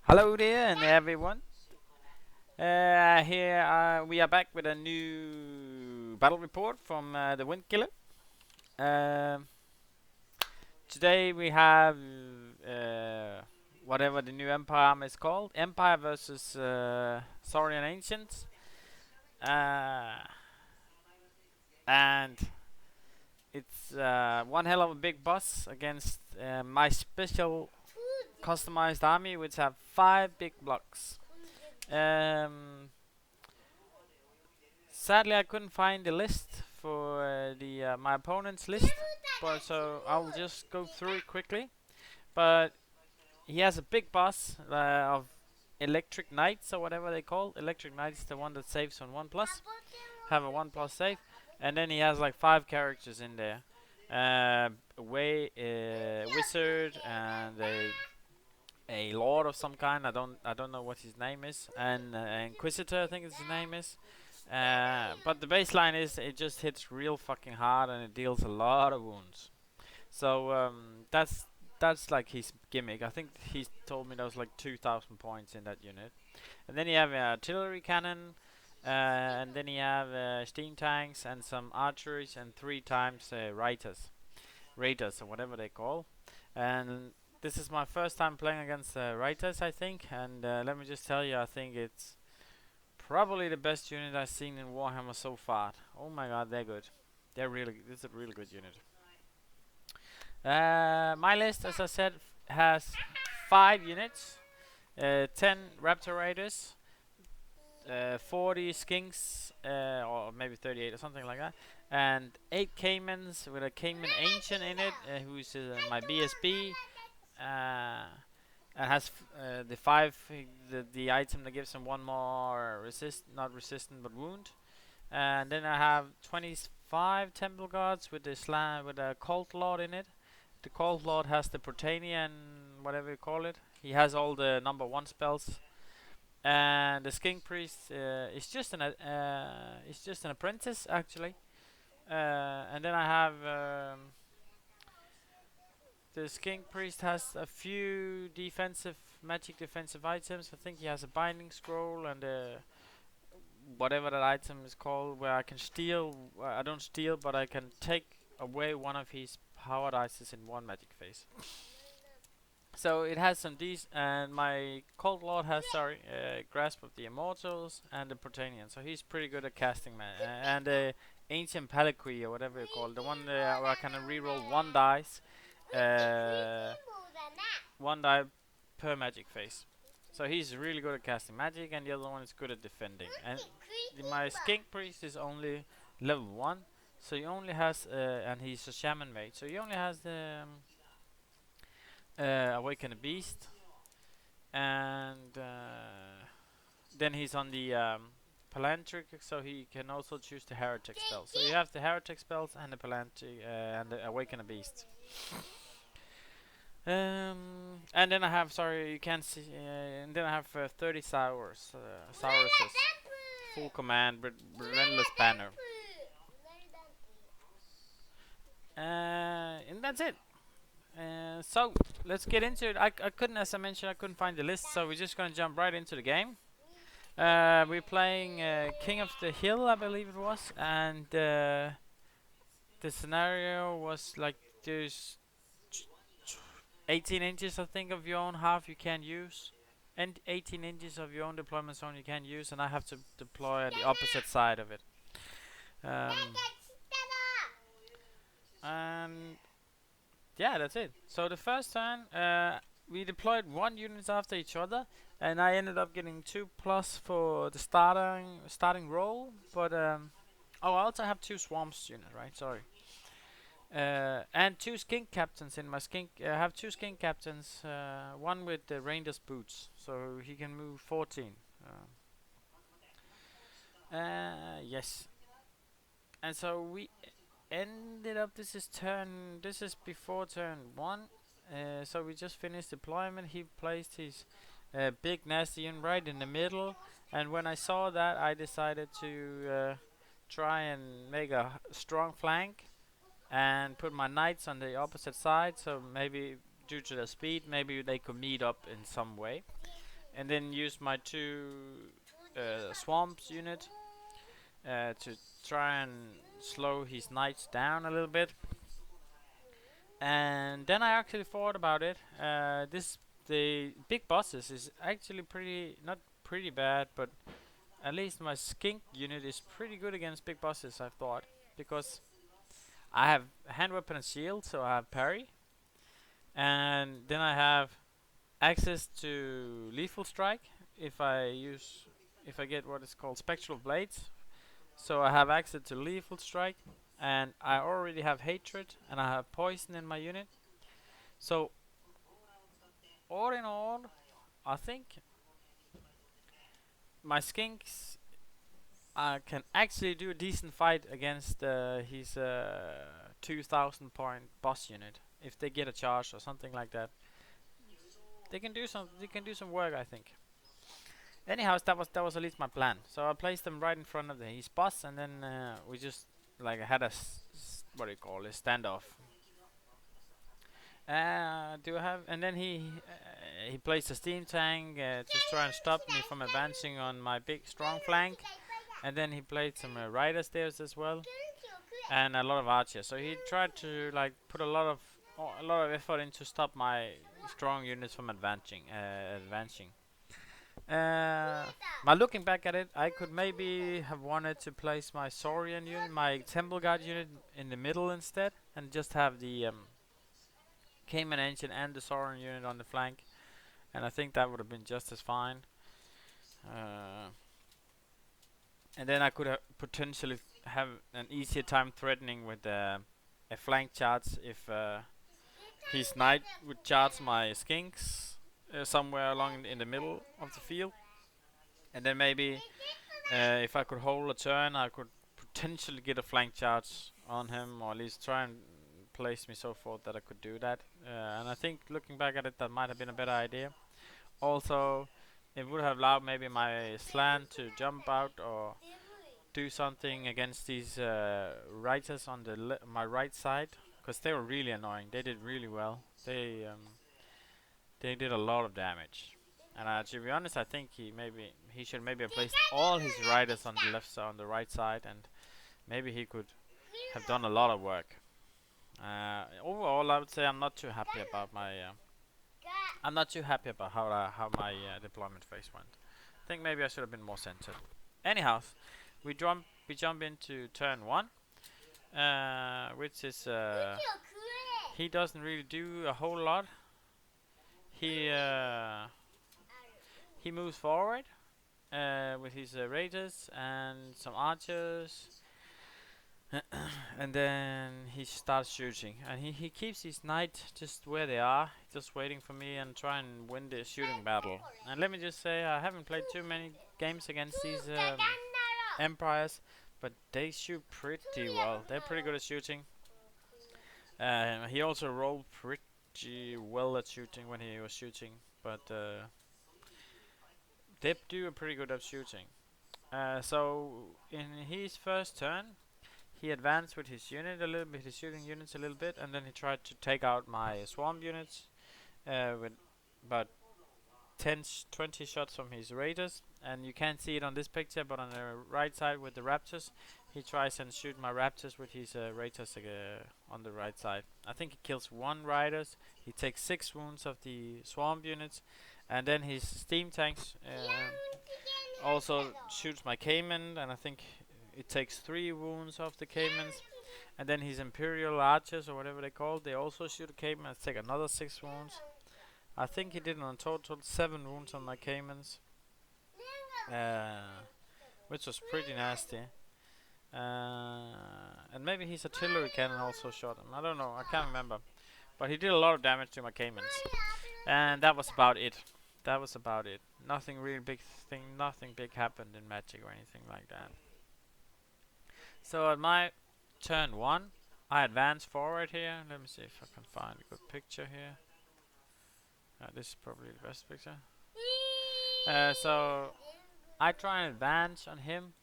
Hello there, and everyone. Here we are back with a new battle report from the Windkiller. Um Today we have whatever the new Empire army is called, Empire versus Saurian Ancients, uh, and it's one hell of a big boss against my special customized army, which have 5 big blocks. Um, Sadly, I couldn't find the list for the my opponent's list, but so I'll just go through it quickly. But he has a big boss of Electric Knights or whatever they call. Electric Knights, the one that saves on 1+, have a 1+ save, and then he has like 5 characters in there. Wizard and a lord of some kind. I don't know what his name is, and Inquisitor I think his name is. But the baseline is it just hits real fucking hard and it deals a lot of wounds. So that's like his gimmick. I think he told me there was like 2,000 points in that unit. And then you have artillery cannon, and then you have steam tanks and some archeries and 3 times raiders or whatever they call. And this is my first time playing against raiders, I think. And let me just tell you, I think it's probably the best unit I've seen in Warhammer so far. Oh my god, they're good. This is a really good unit. My list, as I said, has 5 units, 10 Raptor Raiders, 40 Skinks, or maybe 38 or something like that, and 8 Caimans with a Caiman Ancient in it, who's my BSB, and has the item that gives him one more not resistant but wound. And then I have 25 Temple Guards with with a Cult Lord in it. The Cult Lord has the Protanian, whatever you call it. He has all the number 1 spells. And the Skink Priest is just an apprentice actually. And then I have the Skink Priest has a few magic defensive items. I think he has a Binding Scroll and whatever that item is called, where I can steal. I don't steal, but I can take away one of his power dices in one magic phase. So it has some these, and my Cold Lord has Grasp of the Immortals and the Protanian. So he's pretty good at casting, man. And the Ancient Paliqui or whatever you call it, the one where I can reroll uh, one die per magic phase. So he's really good at casting magic, and the other one is good at defending. And my Skink Priest is only level 1, so he only has, and he's a Shaman mage, so he only has the Awaken a Beast, and then he's on the Palantric, so he can also choose the Heretic spells. So you have the Heretic spells and the Palantric and the Awaken a Beast. And then I have, sorry, you can't see. And then I have 30 Sauruses, full command, relentless banner. And that's it. So let's get into it. I couldn't, as I mentioned, I couldn't find the list, so we're just gonna jump right into the game. We're playing King of the Hill, I believe it was, and the scenario was like there's 18 inches, I think, of your own half you can't use, and 18 inches of your own deployment zone you can't use, and I have to deploy at the opposite side of it. And yeah, that's it. So the first turn, we deployed 1 unit after each other, and I ended up getting 2+ for the starting roll. But oh, I also have 2 swarms units, right? Sorry. And 2 skink captains in my skink. I have 2 skink captains. One with the Ranger's boots, so he can move 14. Yes. And so we ended up. This is turn. This is before turn 1. So we just finished deployment. He placed his big nasty unit right in the middle, and when I saw that, I decided to try and make a strong flank and put my knights on the opposite side, so maybe due to their speed maybe they could meet up in some way. and then use my two swamps unit to try and slow his knights down a little bit. And then I actually thought about it. This the big bosses is actually pretty not pretty bad, but at least my skink unit is pretty good against big bosses. I thought because I have hand weapon and shield, so I have parry, and then I have access to lethal strike if I get what is called spectral blades. So I have access to lethal strike, and I already have hatred, and I have poison in my unit. So all in all, I think my skinks can actually do a decent fight against his 2,000 point boss unit if they get a charge or something like that. They can do some. They can do some work, I think. Anyhow, that was at least my plan. So I placed them right in front of his boss, and then we just like had a what do you call it, standoff. Do I have? And then he placed a steam tank to try and stop me from advancing on my big strong flank. And then he played some riders there as well, and a lot of archers. So he tried to like put a lot of effort into stop my strong units from advancing. By looking back at it, I could maybe have wanted to place my saurian unit, my temple guard unit, in the middle instead, and just have the Cayman engine and the saurian unit on the flank, and I think that would have been just as fine. Uh, and then I could potentially have an easier time threatening with a flank charge if his knight would charge my skinks somewhere along in the middle of the field, and then maybe if I could hold a turn, I could potentially get a flank charge on him, or at least try and place me so forth that I could do that. And I think looking back at it, that might have been a better idea. Also, it would have allowed maybe my slant to jump out or do something against these writers on my right side, because they were really annoying. They did really well. They did a lot of damage. And to be honest, I think he should maybe have placed all his riders on the left side, on the right side, and maybe he could have done a lot of work. Overall, I would say I'm not too happy about how my deployment phase went. I think maybe I should have been more centered. Anyhow, we jump into turn one, which is he doesn't really do a whole lot. He he moves forward with his raiders and some archers, and then he starts shooting. And he keeps his knight just where they are, just waiting for me and try and win the shooting battle. And let me just say, I haven't played too many games against these empires, but they shoot pretty well. They're pretty good at shooting. He also rolled pretty well at shooting when he was shooting, but they do a pretty good at shooting. So in his first turn, he advanced with his unit a little bit, his shooting units a little bit, and then he tried to take out my swarm units with about 20 shots from his raiders. And you can't see it on this picture, but on the right side with the raptors, he tries and shoot my raptors with his raiders on the right side. I think he kills one riders. He takes 6 wounds of the swarm units, and then his steam tanks also shoots my Cayman, and I think it takes 3 wounds off the Caymans. And then his Imperial Archers, or whatever they call, they also shoot a Cayman and take another 6 wounds. I think he did on total 7 wounds on my Caymans, which was pretty nasty. And maybe his artillery cannon also shot him. I don't know, I can't remember. But he did a lot of damage to my Caymans. And that was about it. Nothing really nothing big happened in Magic or anything like that. So at my turn 1, I advance forward here. Let me see if I can find a good picture here. This is probably the best picture. So I try and advance on him.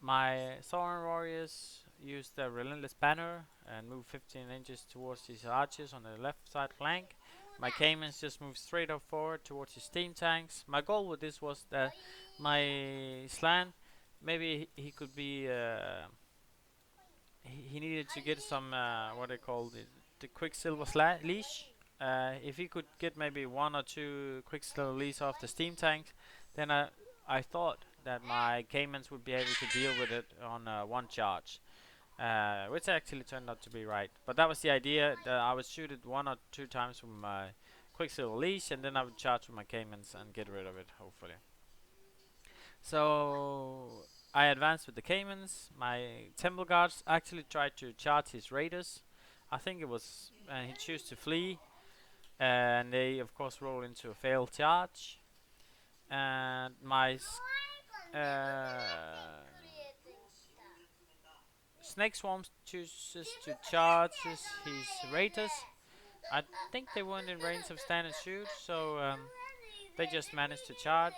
My Saurian warriors use the relentless banner and move 15 inches towards these archers on the left side flank. my Caymans just moved straight up forward towards his steam tanks. My goal with this was that my Slan, maybe he could be, he needed to get some, what they call the Quicksilver leash. If he could get maybe one or two Quicksilver leash off the steam tanks, then I thought that my Caymans would be able to deal with it on one charge. Which actually turned out to be right. But that was the idea, that I would shoot it one or two times with my Quicksilver leash, and then I would charge with my Caymans and get rid of it, hopefully. So I advanced with the Caymans. My Temple Guards actually tried to charge his raiders. I think it was, he chose to flee, and they of course roll into a failed charge. And my Snake Swarm chooses to charge his raiders. I think they weren't in range of standard shoot, so they just managed to charge.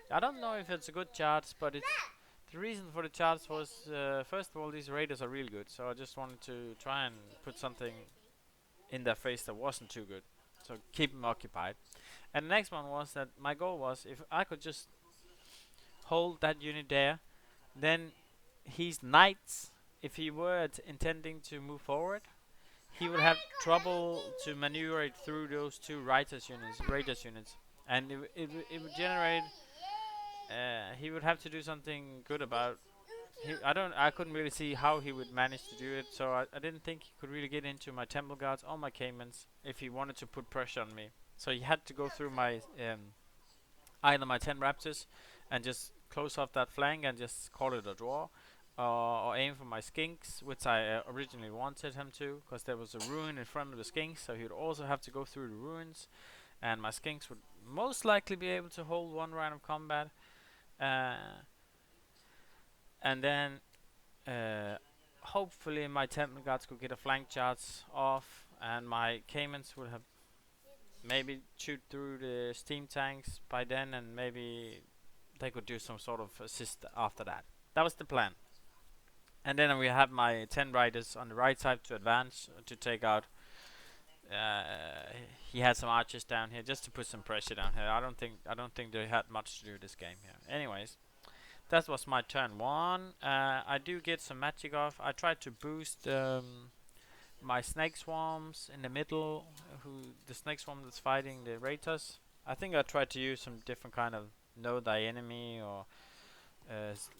I don't know if it's a good charge, but the reason for the charge was, first of all, these raiders are really good, so I just wanted to try and put something in their face that wasn't too good, so keep them occupied. And the next one was that my goal was, if I could just hold that unit there, then his knights, if he were intending to move forward, he would have trouble to maneuver it through those two raiders units, and it would generate. He would have to do something good about. I couldn't really see how he would manage to do it, so I didn't think he could really get into my Temple Guards or my Caymans if he wanted to put pressure on me. So he had to go through my either my 10 Raptors and just close off that flank and just call it a draw, or aim for my Skinks, which I originally wanted him to, because there was a ruin in front of the Skinks, so he would also have to go through the ruins, and my Skinks would most likely be able to hold one round of combat, and then hopefully my Temple Guards could get a flank charge off, and my Caymans would have maybe shoot through the steam tanks by then, and maybe they could do some sort of assist after that. That was the plan. And then we have my 10 riders on the right side to advance to take out. He had some archers down here just to put some pressure down here. I don't think they had much to do this game here. Anyways, that was my turn one. I do get some magic off. I tried to boost my snake swarms in the middle. The snake swarm that's fighting the raiders. I think I tried to use some different kind of know thy enemy, or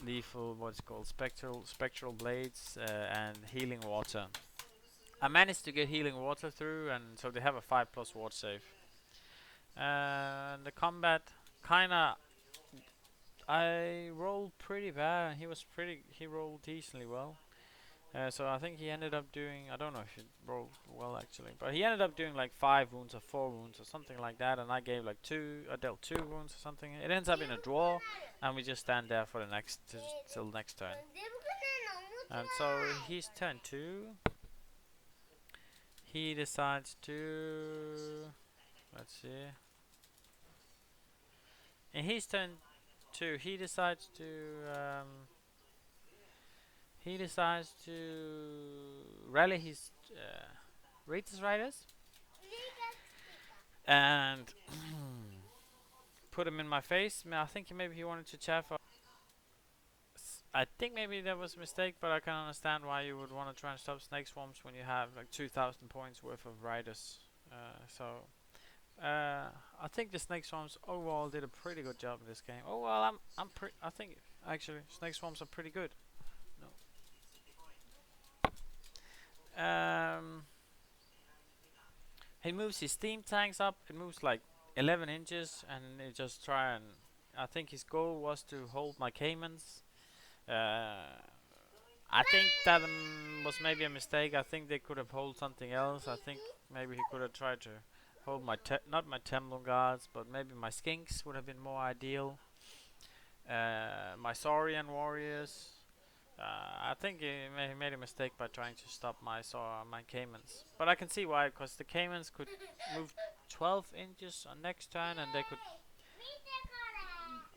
lethal, what's called spectral blades, and healing water. I managed to get healing water through, and so they have a 5+ ward save. The combat kinda, I rolled pretty bad, and he rolled decently well. So I think he ended up doing, I don't know if he rolled well actually, but he ended up doing like 5 wounds or 4 wounds or something like that, and I gave like 2, I dealt 2 wounds or something. It ends up in a draw, and we just stand there for the till next turn. And so he's turn 2. He decides to, let's see. In his turn 2, he decides to rally his Raiders riders and put him in my face. I think maybe he wanted to chaff. I think maybe that was a mistake, but I can understand why you would want to try and stop snake swarms when you have like 2,000 points worth of riders. I think the snake swarms overall did a pretty good job in this game. Oh well, I think actually snake swarms are pretty good. He moves his steam tanks up. It moves like 11 inches, and it just try and. I think his goal was to hold my Caymans. I think that was maybe a mistake. I think they could have held something else. I think maybe he could have tried to hold not my Temple Guards, but maybe my Skinks would have been more ideal. My Saurian warriors. I think he made a mistake by trying to stop my Caymans. But I can see why, because the Caymans could move 12 inches on next turn, and they could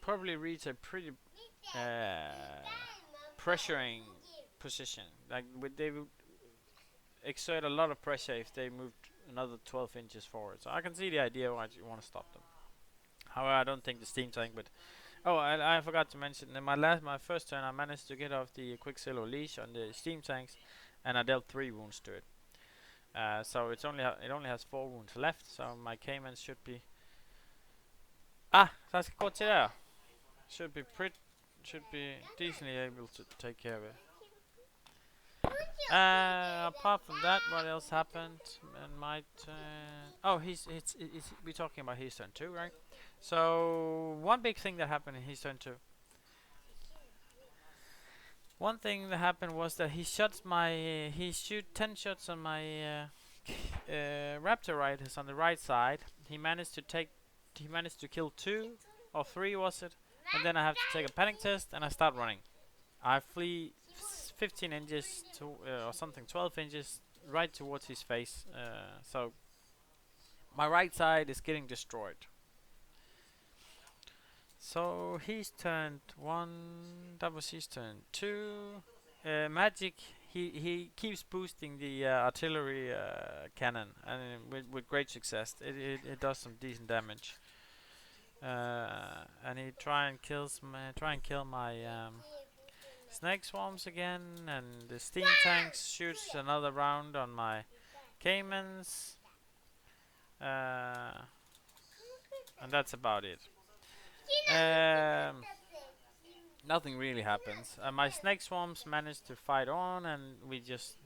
probably reach a pretty pressuring position. Like they would exert a lot of pressure if they moved another 12 inches forward. So I can see the idea why you want to stop them. However, I don't think the steam tank would. Oh, I forgot to mention in my first turn, I managed to get off the Quicksilver leash on the steam tanks, and I dealt 3 wounds to it. So it only has 4 wounds left. So my Caymans should be så jeg skal gå til der. Should be decently able to take care of it. Apart from that, what else happened? And my turn. Oh, we're talking about his turn too, right? So one big thing that happened in his turn too. One thing that happened was that he shoot 10 shots on my Raptor Riders on the right side. He managed to kill 2 or 3 was it, and then I have to take a panic test and I start running. I flee 15 inches to or something, 12 inches right towards his face. So my right side is getting destroyed. So he's turned 1. That was his turn 2. Magic. He keeps boosting the artillery cannon, and with great success. It does some decent damage. And he try and kill my snake swarms again, and the steam tanks shoots another round on my caimans, and that's about it. Nothing really happens. My snake swarms manage to fight on, and we just,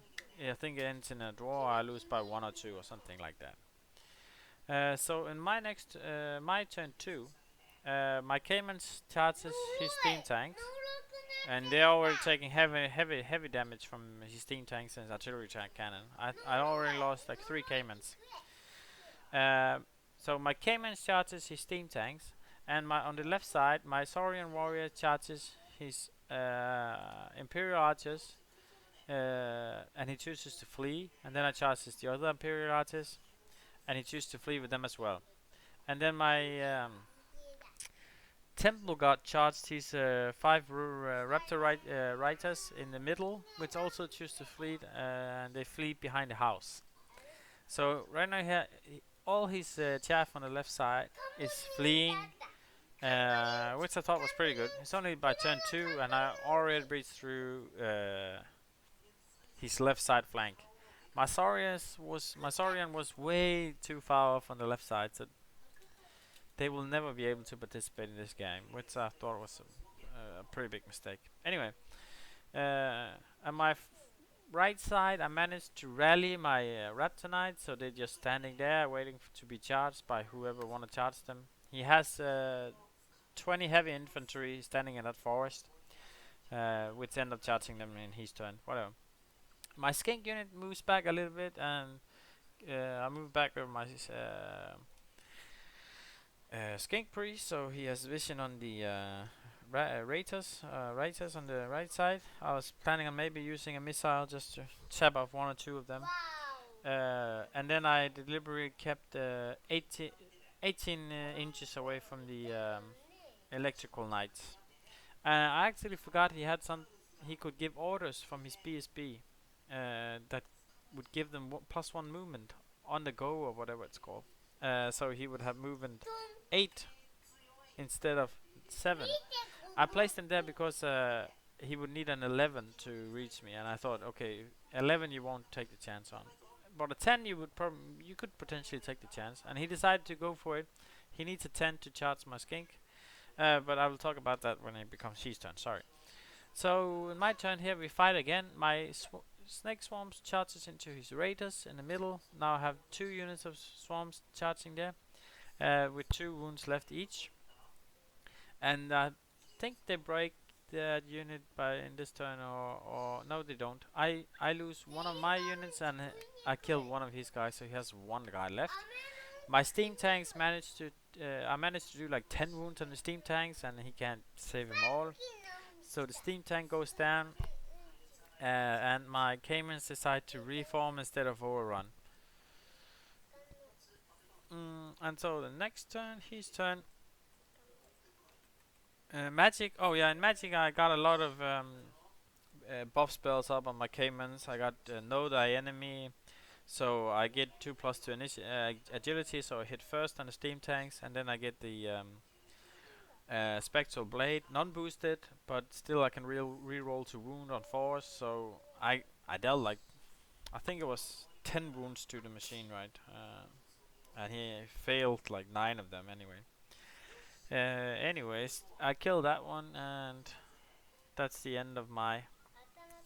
I think it ends in a draw. I lose by 1 or 2 or something like that. So in my my turn 2, my Caymans charges his steam tanks, and they're already taking heavy damage from his steam tanks and his artillery cannon. I already lost like 3 Caymans. So my Caymans charges his steam tanks, and on the left side, my Saurian warrior charges his Imperial archers, and he chooses to flee. And then I charges the other Imperial archers, and he chooses to flee with them as well. And then my Temple God charged his 5 Raptor Riders in the middle, which also choose to flee, and they flee behind the house. So right now here, all his chaff on the left side is fleeing, which I thought was pretty good. It's only by turn 2, and I already breached through his left side flank. My Saurian was way too far off on the left side, so they will never be able to participate in this game, which I thought was a pretty big mistake. Anyway, on my right side, I managed to rally my Raptor Knights, so they're just standing there waiting to be charged by whoever want to charge them. He has 20 heavy infantry standing in that forest, which end up charging them in his turn. Whatever. My skink unit moves back a little bit, and I move back with my skink priest, so he has vision on the raiders on the right side. I was planning on maybe using a missile just to chop off 1 or 2 of them. And then I deliberately kept 18 inches away from the electrical knights. I actually forgot he could give orders from his BSB that would give them +1 movement on the go, or whatever it's called. So he would have movement 8 instead of 7. I placed him there because he would need an 11 to reach me, and I thought, okay, 11 you won't take the chance on, but a 10 you could potentially take the chance, and he decided to go for it. He needs a 10 to charge my skink, but I will talk about that when it becomes his turn. Sorry. So in my turn here, we fight again. My snake swarms charges into his raiders in the middle. Now I have 2 units of swarms charging there, with 2 wounds left each, and I think they break that unit in this turn, or no, they don't. I lose 1 of my units, and I kill 1 of his guys, so he has 1 guy left. My steam tanks I managed to do like 10 wounds on the steam tanks, and he can't save them all. So the steam tank goes down, and my Caymans decide to reform instead of overrun. And so the next turn, his turn. Magic. Oh yeah, in Magic I got a lot of buff spells up on my Caymans. I got Know Thy Enemy, So I get 2 plus 2 agility, so I hit first on the steam tanks, and then I get the spectral blade, non-boosted, but still I can re-roll to wound on force. So I dealt like, I think it was 10 wounds to the machine, right? And he failed like 9 of them anyway. Anyways, I killed that one, and that's the end of my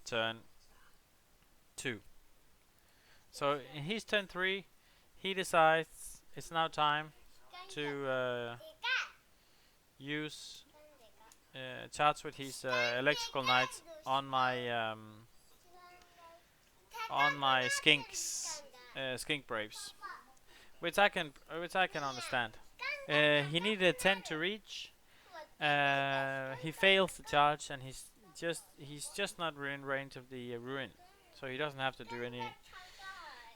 turn 2. So in his turn 3, he decides it's now time to use charge with his electrical knights on my skink braves, which I can understand. He needed a 10 to reach. He fails the charge, and he's just not in range of the ruin, so he doesn't have to do any.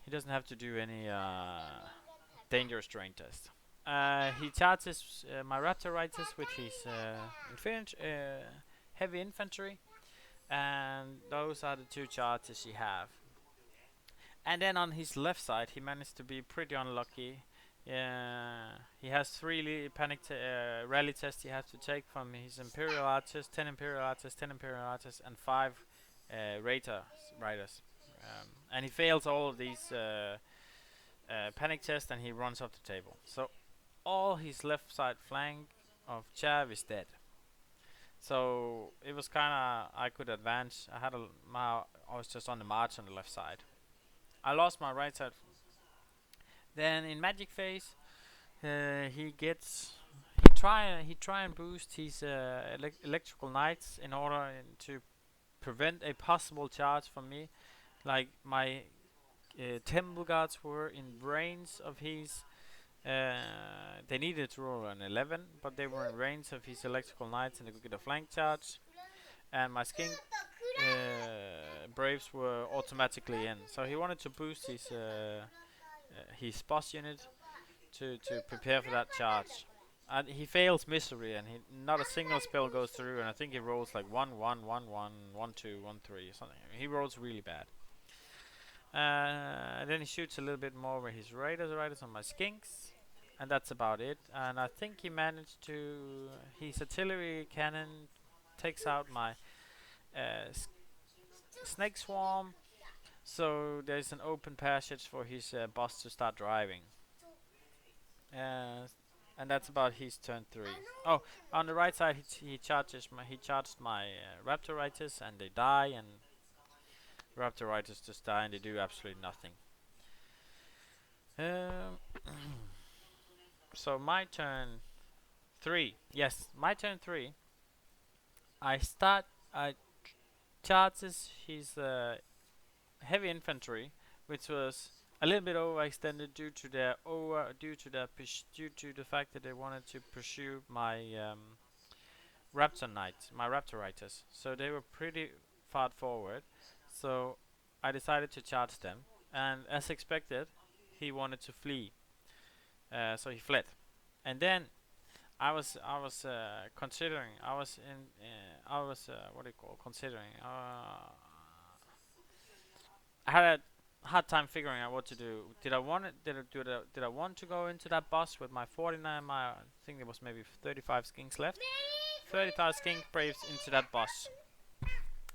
He doesn't have to do any dangerous terrain test. He charges my Raptor Riders with his heavy infantry, and those are the 2 charges he have. And then on his left side, he managed to be pretty unlucky. He has 3 rally tests he has to take from his Imperial Archers, 10 Imperial Archers, 10 Imperial Archers, and 5 Raider Riders. And he fails all of these panic tests, and he runs off the table. So all his left side flank of Chav is dead. So it was kinda, I could advance. I was just on the march on the left side. I lost my right side. Then in magic phase, he try and boost his electrical knights in order to prevent a possible charge from me. Like my temple guards were in range of his. They needed to roll an 11, but they were in range of his electrical knights, and they could get a flank charge. And my skink braves were automatically in. So he wanted to boost his boss unit to prepare for that charge. And he fails misery, and not a single spell goes through, and I think he rolls like 1 1 1 1 1 2 1 3 or something. He rolls really bad. Then he shoots a little bit more with his raiders on my skinks, and that's about it. And I think he managed to, his artillery cannon takes out my snake swarm, so there's an open passage for his boss to start driving. And that's about his turn 3. Oh, on the right side, he charged my Raptor Riders, and they die, and Raptor Riders just die, and they do absolutely nothing. So my turn 3. Yes, my turn 3. I charges his heavy infantry, which was a little bit overextended due to the fact that they wanted to pursue my Raptor Knights, my Raptor Riders. So they were pretty far forward. So I decided to charge them, and as expected, he wanted to flee. So he fled, and then I was considering. What do you call considering? I had a hard time figuring out what to do. Did I want to go into that boss with my 49? I think there was maybe 35 skinks left. 35 skink braves into that boss,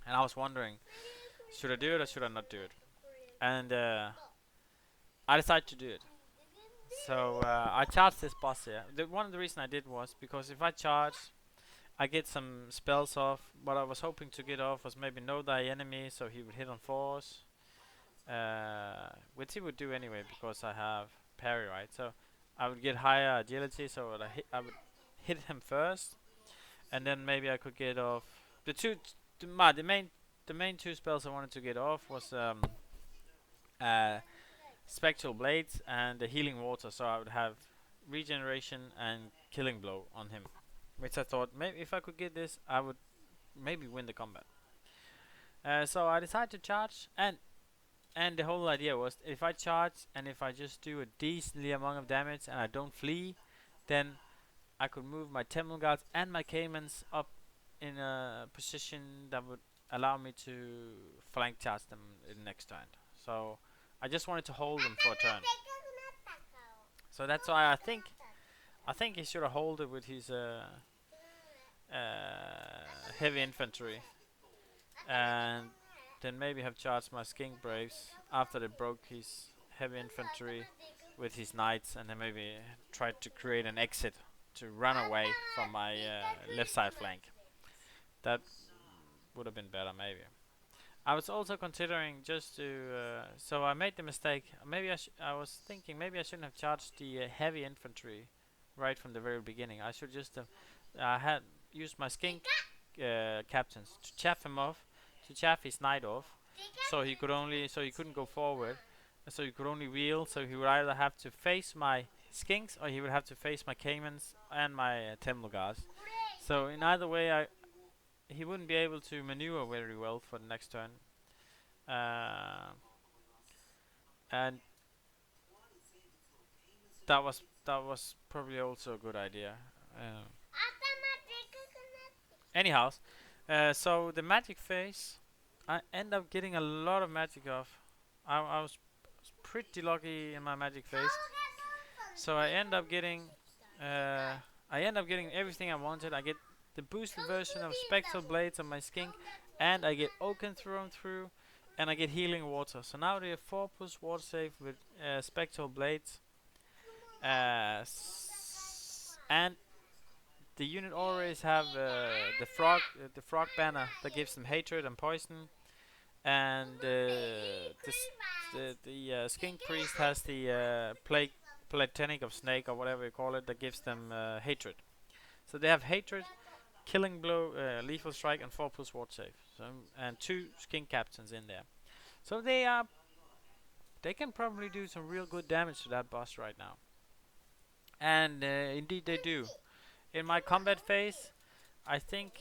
and I was wondering, should I do it or should I not do it? And I decided to do it. So I charged this boss here. One of the reasons I did was because if I charge, I get some spells off. What I was hoping to get off was maybe no die enemy, so he would hit on force, which he would do anyway because I have parry, right? So I would get higher agility, so I would hit him first, and then maybe I could get off the main 2 spells I wanted to get off was Spectral Blades and the Healing Water, so I would have regeneration and Killing Blow on him, which I thought maybe if I could get this, I would maybe win the combat. So I decided to charge, and the whole idea was if I charge and if I just do a decently amount of damage and I don't flee, then I could move my Temple Guards and my Caimans up in a position that would allow me to flank charge them in the next turn. So I just wanted to hold him for a turn. So that's why I think he should have hold it with his heavy infantry, and then maybe have charged my skink braves after they broke his heavy infantry with his knights, and then maybe tried to create an exit to run away from my left side flank. That would have been better, maybe. I was also considering just to. So I made the mistake. Maybe I was thinking maybe I shouldn't have charged the heavy infantry right from the very beginning. I should just have. I had used my skink captains to chaff him off, to chaff his knight off, so he couldn't go forward, so he could only wheel. So he would either have to face my skinks or he would have to face my caimans and my Temlugars. So in either way, he wouldn't be able to maneuver very well for the next turn. Uh, and that was probably also a good idea. Uh, Anyhow, so the magic phase, I end up getting a lot of magic off. I was pretty lucky in my magic phase, so uh, I end up getting everything I wanted. I get the boosted version of Spectral Blades on my skink, and I get Oaken thrown through, and I get Healing Water. So now they have 4+ water save with Spectral Blades, and the unit always have the frog banner that gives them hatred and poison, and the skink priest has the plague platanic of snake or whatever you call it that gives them hatred. So they have hatred, killing blow, lethal strike, and 4+ ward save. So and 2 skink captains in there. So they can probably do some real good damage to that boss right now, and indeed they do. In my combat phase, I think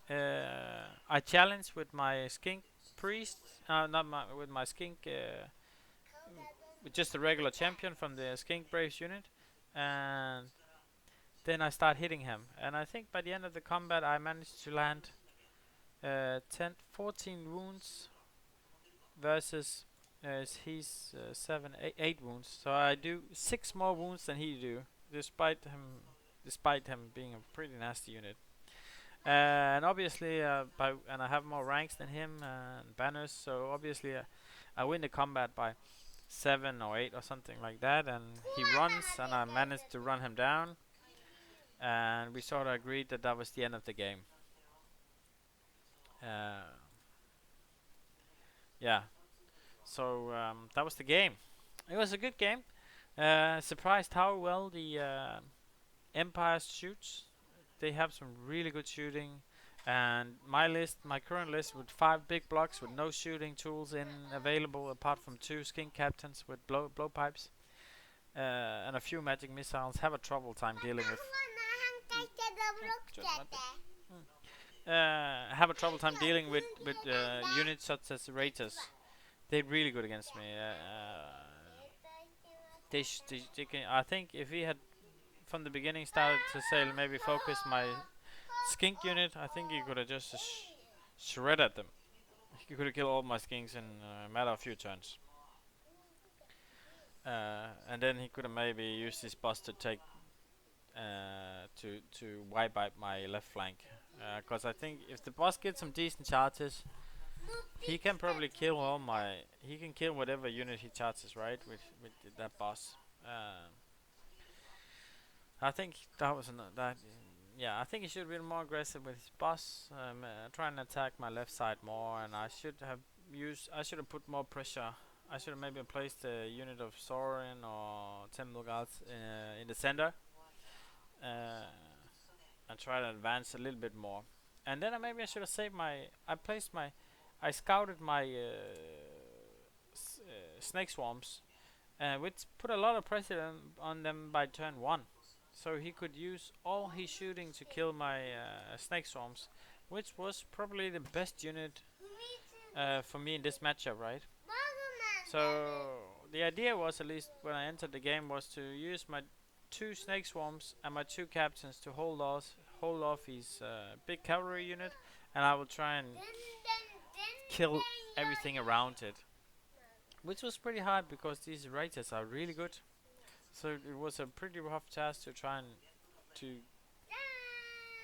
I challenged with my skink priest, not my with my skink, with just a regular champion from the skink braves unit, and then I start hitting him. And I think by the end of the combat, I managed to land 14 wounds versus he's 8 wounds. So I do 6 more wounds than he do, despite him being a pretty nasty unit. And obviously, and I have more ranks than him and banners, so obviously I win the combat by 7 or 8 or something like that. And he runs, and I managed to run him down. And we sort of agreed that that was the end of the game. Uh, yeah, so that was the game. It was a good game. Surprised how well the Empire shoots. They have some really good shooting, and my current list with 5 big blocks with no shooting tools in available apart from 2 skink captains with blowpipes and a few magic missiles have a trouble time dealing with. Have a trouble time dealing with units such as Raiders. They're really good against me. They can, I think if he had from the beginning started to say maybe focus my skink unit, I think he could have just shredded them. He could have killed all my skinks in a matter of few turns. And then he could have maybe used his boss to take to wipe out my left flank. Because I think if the boss gets some decent charges, he can probably kill all my. He can kill whatever unit he charges, right? With that boss. I think that was that. Yeah, I think he should have been more aggressive with his boss, trying to attack my left side more, and I should have put more pressure. I should have maybe placed a unit of saurian or Temlugars in the center, and try to advance a little bit more. And then maybe I should have saved my. I scouted my snake swarms, which put a lot of pressure on them by turn 1. So he could use all his shooting to kill my snake swarms, which was probably the best unit for me in this matchup, right? So the idea was, at least when I entered the game, was to use my 2 snake swarms and my 2 captains to hold off his big cavalry unit, and I will try and kill everything around it which was pretty hard because these raiders are really good. So it was a pretty rough task to try and to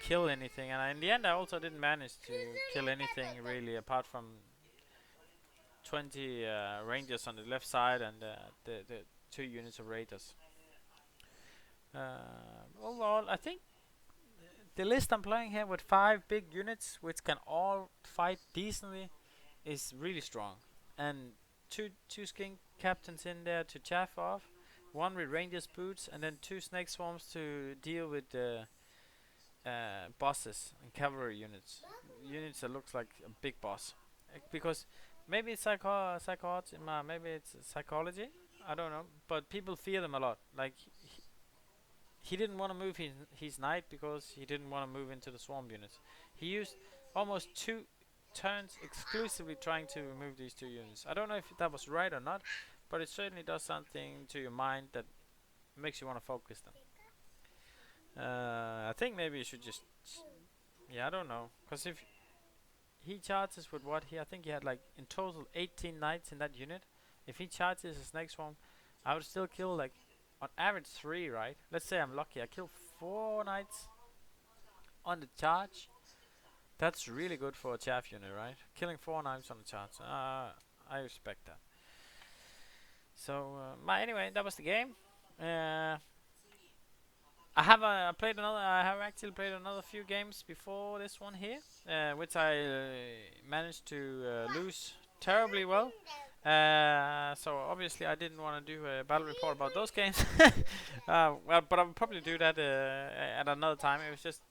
kill anything, and in the end I also didn't manage to kill anything really apart from 20 rangers on the left side and the 2 units of raiders. Overall, I think the list I'm playing here with 5 big units which can all fight decently is really strong, and two skink captains in there to chaff off, one with rangers boots, and then 2 snake swarms to deal with the bosses and cavalry units that looks like a big boss. Because maybe it's maybe it's psychology, I don't know, but people fear them a lot. Like he didn't want to move his knight because he didn't want to move into the swarm units. He used almost 2 turns exclusively trying to remove these 2 units. I don't know if that was right or not, but it certainly does something to your mind that makes you want to focus them. I think maybe you should just, yeah, I don't know, because if he charges with what I think he had like in total 18 knights in that unit. If he charges his next one, I would still kill like on average 3, right? Let's say I'm lucky, I kill 4 knights on the charge. That's really good for a chaff unit, right? Killing 4 knights on the charge. I respect that. So, anyway, that was the game. I have played another. I have actually played another few games before this one here, which I managed to lose terribly well. So obviously I didn't want to do a battle report about those games. Well, but I'll probably do that at another time.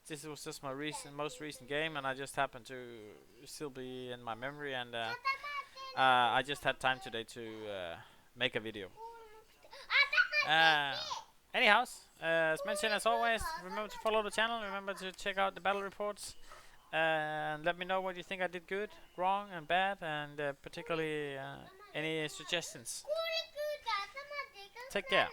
This was just my most recent game, and I just happened to still be in my memory, and I just had time today to make a video. Anyhow, as mentioned, as always, remember to follow the channel, remember to check out the battle reports, and let me know what you think I did good, wrong, and bad, and particularly any suggestions. Take care.